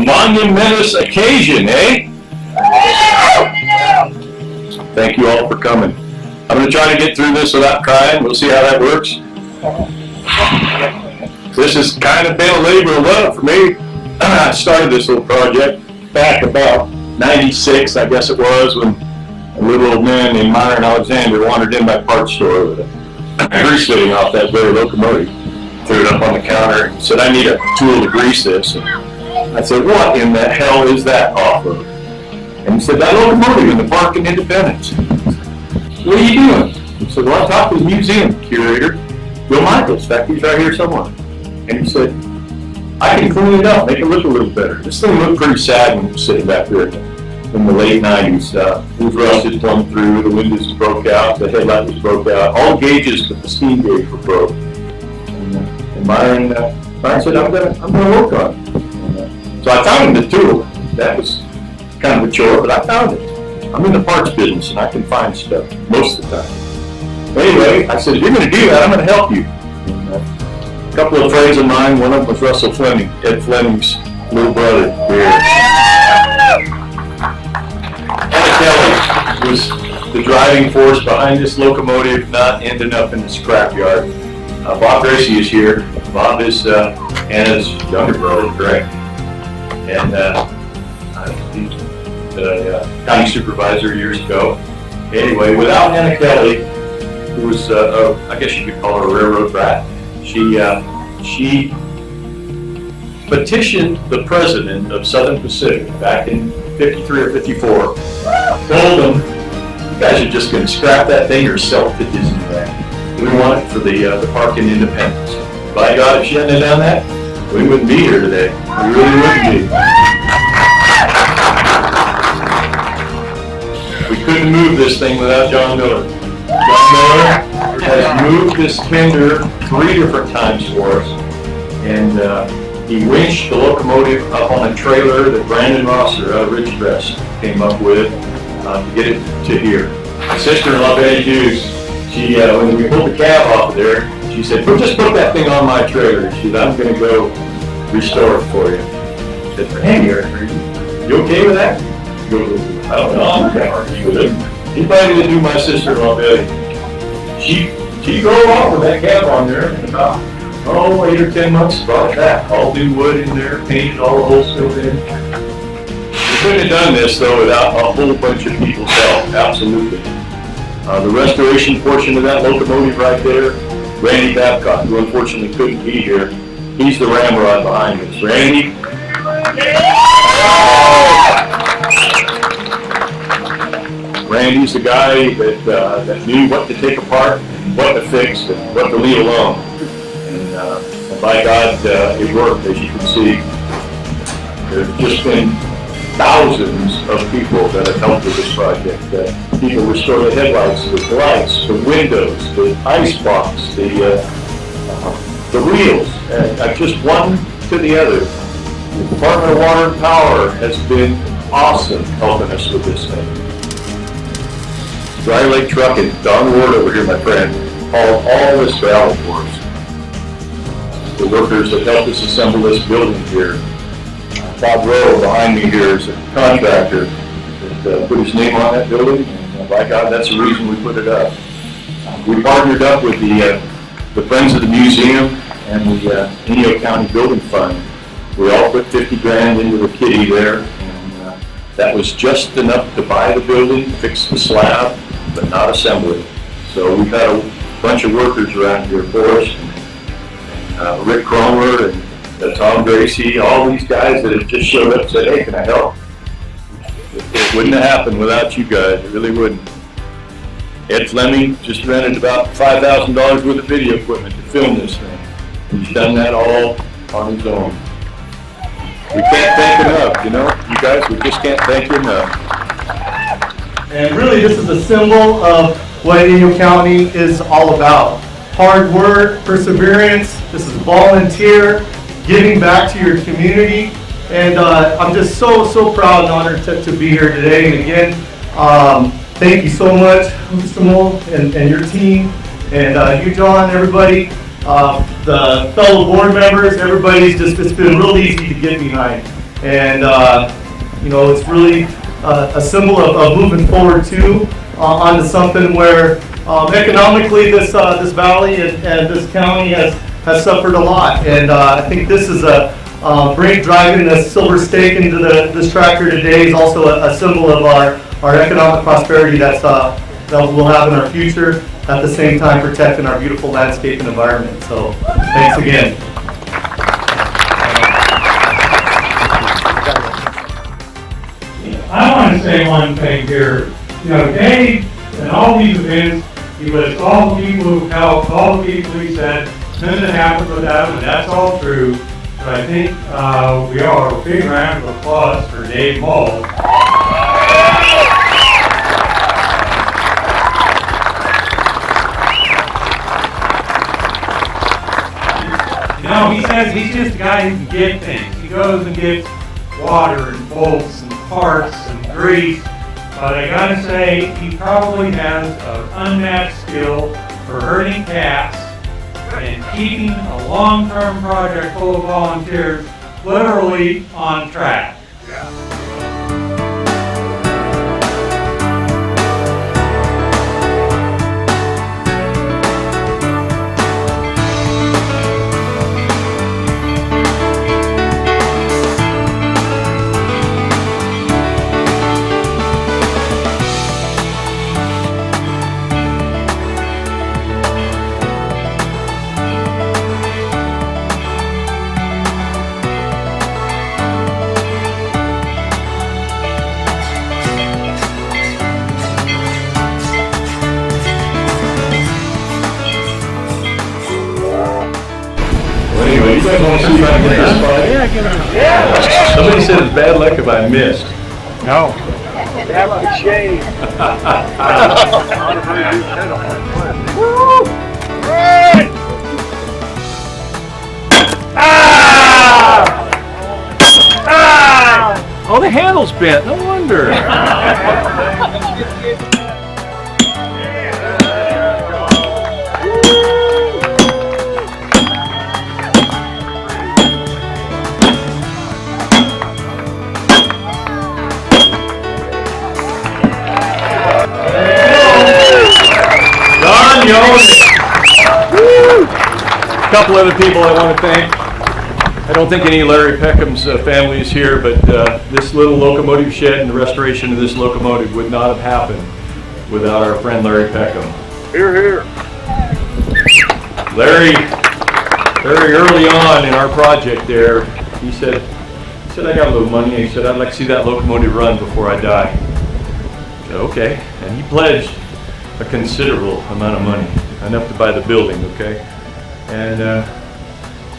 monumentous occasion, eh? Thank you all for coming. I'm going to try to get through this without crying. We'll see how that works. This has kind of been a labor of love for me. I started this little project back about 96, I guess it was, when a little old man named Myron Alexander wandered in my parts store with a grease fitting off that very locomotive. Threw it up on the counter and said, I need a tool to grease this. And I said, what in the hell is that off of? And he said, that locomotive in the park in Independence. What are you doing? He said, well, I talked to the museum curator, Bill Michaels. In fact, he's right here somewhere. And he said, I can clean it up, make it look a little better. This thing looked pretty sad when it was sitting back there in the late 90s. It was rusted plumb through, the windows broke out, the headlight was broke out, all gauges but the steam gauge were broke. And Myron said, I'm gonna work on it. So I found him the tool. That was kind of a chore, but I found it. I'm in the parts business and I can find stuff most of the time. Anyway, I said, if you're gonna do that, I'm gonna help you. And, a couple of friends of mine, one of them was Russell Fleming, Ed Fleming's little brother here. Anna Kelly was the driving force behind this locomotive not ending up in the scrapyard. Bob Gracie is here. Bob is Anna's younger brother, correct? And he's the county supervisor years ago. Anyway, without Anna Kelly, who was, I guess you could call her a railroad rat, she petitioned the president of Southern Pacific back in 53 or 54, told him, you guys are just going to scrap that thing or sell it to Disneyland. We want it for the park in Independence. By God, if she hadn't done that, we wouldn't be here today. We really wouldn't be. We couldn't move this thing without John Miller. John Miller has moved this tender 3 different times for us, and he winched the locomotive up on a trailer that Brandon Rosser out of Ridgecrest came up with to get it to here. My sister-in-law, Betty Hughes, she, when we pulled the cab off of there, she said, just put that thing on my trailer. She said, I'm going to go restore it for you. I said, Randy, are you okay with that? He goes, I don't know, I'm going to argue with it. Anybody that knew my sister-in-law, Betty, she drove off with that cab on there in about, 8 or 10 months, brought it back. All new wood in there, painted, all the holes filled in. We couldn't have done this, though, without a whole bunch of people's help, absolutely. The restoration portion of that locomotive right there, Randy Babcock, who unfortunately couldn't be here, he's the ramrod behind us. Randy? Randy's the guy that knew what to take apart, and what to fix, and what to leave alone. And by God, it worked, as you can see. There's just been thousands of people that have helped with this project. People restore the headlights, the lights, the windows, the ice box, the wheels, just one to the other. The Department of Water and Power has been awesome helping us with this thing. Dry Lake Trucking, Don Ward over here, my friend, hauled all this gravel for us. The workers that helped us assemble this building here. Bob Rowe behind me here is a contractor that put his name on that building, and by God, that's the reason we put it up. We partnered up with the Friends of the Museum and the Inyo County Building Fund. We all put 50 grand into the kitty there, and that was just enough to buy the building, fix the slab, but not assemble it. So we've had a bunch of workers around here for us, and Rick Cromer and Tom Gracie, all these guys that have just showed up and said, hey, can I help? It wouldn't have happened without you guys, it really wouldn't. Ed Fleming just rented about $5,000 worth of video equipment to film this thing. He's done that all on his own. We can't thank enough, you guys, we just can't thank you enough. And really this is a symbol of what Inyo County is all about. Hard work, perseverance, this is volunteer, giving back to your community, and I'm just so proud and honored to be here today. And again, thank you so much, Mr. Moll and your team, and you, John, everybody, the fellow board members, everybody's just, it's been real easy to get behind. And, you know, it's really a symbol of moving forward too, onto something where economically this valley and this county has suffered a lot. And I think this is driving the silver stake into this tractor today is also a symbol of our economic prosperity that we'll have in our future, at the same time protecting our beautiful landscape and environment. So thanks again. I want to say one thing here. You know, Dave, in all these events, he lists all the people who helped, all the people he said, nothing happened without him, and that's all true. But I think we are a big round of applause for Dave Mull. You know, he says he's just a guy who can get things. He goes and gets water and bolts and parts and grease. But I gotta say, he probably has an unmatched skill for herding cats and keeping a long-term project full of volunteers literally on track. Anyway, you guys want to see if I can get this spot? Yeah, give it a shot. Somebody said it's bad luck if I missed. No. Have a shave. Right. Oh, the handle's bent. No wonder. A couple other people I want to thank. I don't think any of Larry Peckham's family is here, but this little locomotive shed and the restoration of this locomotive would not have happened without our friend Larry Peckham. Here, here. Larry, very early on in our project there, he said, I got a little money, and he said, I'd like to see that locomotive run before I die. I said, okay, and he pledged a considerable amount of money, enough to buy the building, okay? And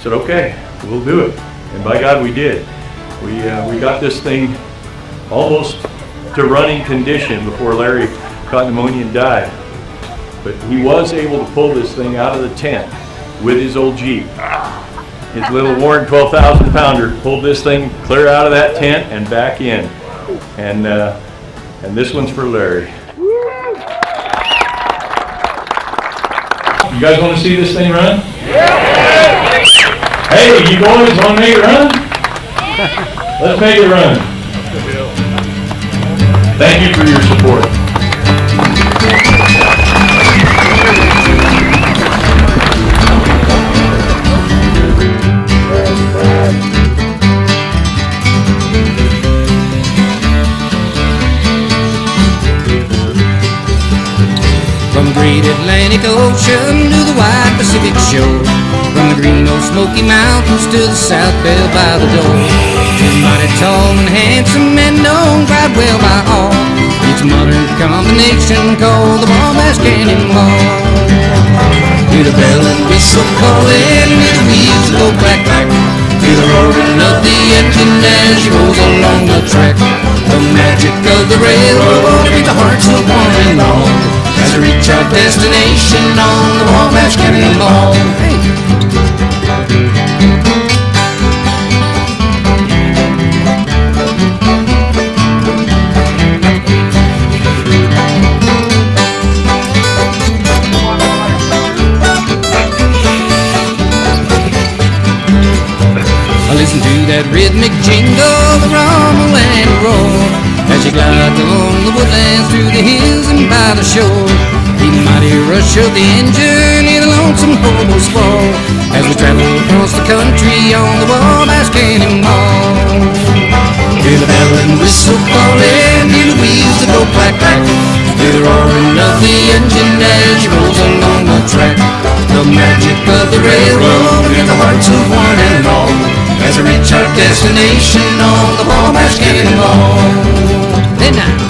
said, okay, we'll do it. And by God, we did. We got this thing almost to running condition before Larry caught pneumonia and died. But he was able to pull this thing out of the tent with his old Jeep. His little Warren 12,000 pounder pulled this thing clear out of that tent and back in. And this one's for Larry. You guys want to see this thing run? Yeah. Hey, you boys want to make it run? Let's make it run. Thank you for your support. From the great Atlantic Ocean to the wide Pacific shore, from the green old Smoky Mountains to the South Bell by the door. It's mighty tall and handsome and known quite well by all. It's a modern combination called the Wasbash Cannonball. To the bell and whistle calling, to the wheels go clack clack, to the roaring of the engine as she goes along the track. The magic of the railroad makes the hearts of one and all as we reach our destination on the Wasbash Cannonball. Hey. Listen to that rhythmic jingle the woodlands, through the hills and by the shore. The mighty rush of the engine near the lonesome hobo's fall as we travel across the country on the Wasbash Cannonball. Hear the bell and whistle calling, hear the wheels that go clack clack. Hear the roaring of the engine as it rolls along the track. The magic of the railroad in the hearts of one and all as we reach our destination on the Wasbash Cannonball. Then now.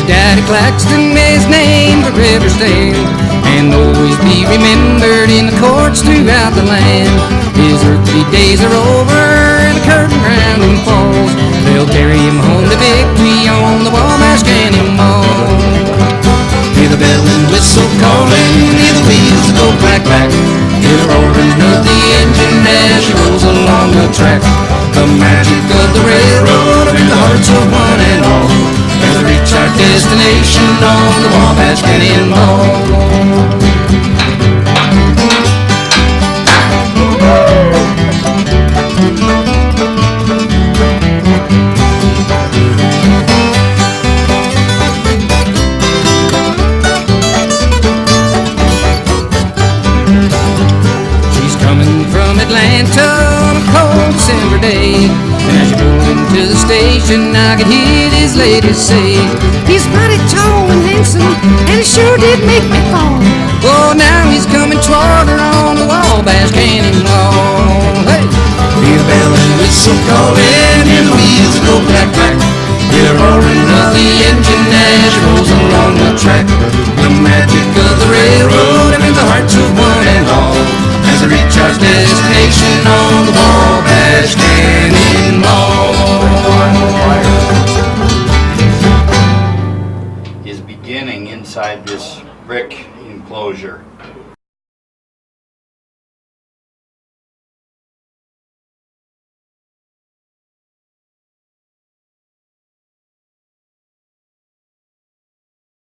Daddy Claxton, his name forever stand and always be remembered in the courts throughout the land. His earthly days are over and the curtain round him falls. They'll carry him home to victory on the Wasbash Cannonball. Hear the bell and whistle calling, hear the wheels that go clack clack. Hear the roaring of the engine as she rolls along the track. The magic of the railroad in the hearts of one and all as we reach our destination on the Wasbash Cannonball. She's coming from Atlanta on a cold December day. As you pull into the station, I could hear these ladies say, he's mighty tall and handsome, and he sure did make me fall. Oh, now he's coming toward her on the Wasbash Cannonball. Hey! Hear the bell and whistle calling, hear the wheels that go clack clack. Hear the roaring of the engine as it rolls along the track. The magic of the railroad and the hearts of one and all as we reach our destination on the Wasbash Cannonball. Is beginning inside this brick enclosure.